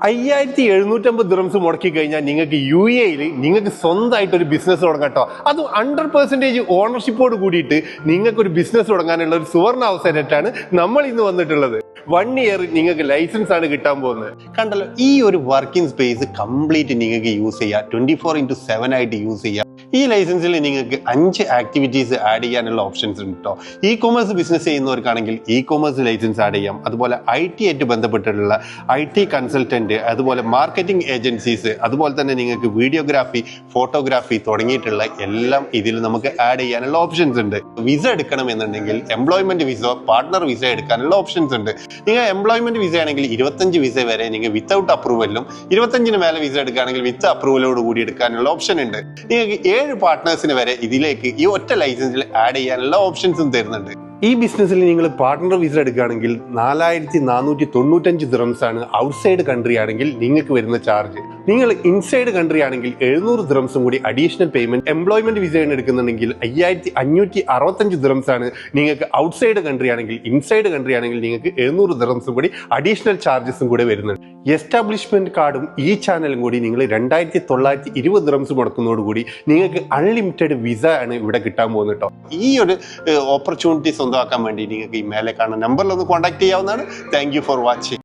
5750 dirhams മുടക്കി കഴിഞ്ഞാൽ നിങ്ങൾക്ക് UAE നിങ്ങൾക്ക് സ്വന്തമായിട്ട് ഒരു ബിസിനസ് തുടങ്ങാം കേട്ടോ. അത് 100% ഓണർഷിപ്പോട് കൂടിയിട്ട് നിങ്ങൾക്ക് ഒരു ബിസിനസ് തുടങ്ങാനുള്ള ഒരു സുവർണ അവസരമായിട്ടാണ് നമ്മൾ ഇന്ന് വന്നിട്ടുള്ളത്. 1 ഇയർ നിങ്ങൾക്ക് ലൈസൻസ് ആണ് കിട്ടാൻ പോകുന്നത്. കണ്ടല്ലോ, ഈ ഒരു വർക്കിംഗ് സ്പേസ് കംപ്ലീറ്റ് നിങ്ങൾക്ക് യൂസ് ചെയ്യാം, 24/7 ആയിട്ട് യൂസ് ചെയ്യാം. ഈ ലൈസൻസിൽ നിങ്ങൾക്ക് 5 ആക്ടിവിറ്റീസ് ആഡ് ചെയ്യാനുള്ള ഓപ്ഷൻസ് ഉണ്ട് കേട്ടോ. കൊമേഴ്സ് ബിസിനസ് ചെയ്യുന്നവർക്കാണെങ്കിൽ കൊമേഴ്സ് ലൈസൻസ് ആഡ് ചെയ്യാം. അതുപോലെ IT ആയിട്ട് ബന്ധപ്പെട്ടിട്ടുള്ള IT കൺസൾട്ടന്റ്, അതുപോലെ മാർക്കറ്റിംഗ് ഏജൻസീസ്, അതുപോലെ തന്നെ നിങ്ങൾക്ക് വീഡിയോഗ്രാഫി, ഫോട്ടോഗ്രാഫി തുടങ്ങിയിട്ടുള്ള എല്ലാം ഇതിൽ നമുക്ക് ആഡ് ചെയ്യാനുള്ള ഓപ്ഷൻസ് ഉണ്ട്. വിസ എടുക്കണമെന്നുണ്ടെങ്കിൽ എംപ്ലോയ്മെന്റ് വിസ, പാർട്ട്ണർ വിസ എടുക്കാനുള്ള ഓപ്ഷൻസ് ഉണ്ട്. നിങ്ങൾ എംപ്ലോയ്മെന്റ് വിസ ആണെങ്കിൽ 25 വിസ വരെ നിങ്ങൾ വിത്തൗട്ട് അപ്രൂവലും, 25 മേലെ വിസ എടുക്കുകയാണെങ്കിൽ വിത്ത് അപ്രൂവലോട് കൂടി എടുക്കാനുള്ള ഓപ്ഷൻ ഉണ്ട്. നിങ്ങൾക്ക് 7 പാർട്ട്നേഴ്സിന് വരെ ഇതിലേക്ക് ഈ ഒറ്റ ലൈസൻസിൽ ആഡ് ചെയ്യാനുള്ള ഓപ്ഷൻസും തരുന്നുണ്ട്. ഈ ബിസിനസ്സിൽ നിങ്ങൾ പാർട്ട്ണർ വിസ എടുക്കുകയാണെങ്കിൽ 4495 ദിർഹംസ് ആണ് ഔട്ട്സൈഡ് കൺട്രി ആണെങ്കിൽ നിങ്ങൾക്ക് വരുന്ന ചാർജ്. നിങ്ങൾ ഇൻസൈഡ് കൺട്രി ആണെങ്കിൽ 700 ദിർഹംസും കൂടി അഡീഷണൽ പേയ്മെന്റ്. എംപ്ലോയ്മെന്റ് വിസയാണ് എടുക്കുന്നുണ്ടെങ്കിൽ 5565 ദിർഹംസ് ആണ് നിങ്ങൾക്ക് ഔട്ട്സൈഡ് കൺട്രി ആണെങ്കിൽ. ഇൻസൈഡ് കൺട്രി ആണെങ്കിൽ നിങ്ങൾക്ക് 700 ദിർഹംസും കൂടി അഡീഷണൽ ചാർജസും കൂടെ വരുന്നുണ്ട്. എസ്റ്റാബ്ലിഷ്മെന്റ് കാർഡും ഈ ചാനലും കൂടി നിങ്ങൾ 2920 ദിർഹംസ് മുടക്കുന്നതോടുകൂടി നിങ്ങൾക്ക് അൺലിമിറ്റഡ് വിസ ആണ് ഇവിടെ കിട്ടാൻ പോകുന്നത് കേട്ടോ. ഈ ഒരു ഓപ്പർച്യൂണിറ്റി സ്വന്തമാക്കാൻ വേണ്ടി നിങ്ങൾക്ക് ഈ മേലെ കാണുന്ന നമ്പറിൽ ഒന്ന് കോൺടാക്ട് ചെയ്യാവുന്നതാണ്. Thank you for watching.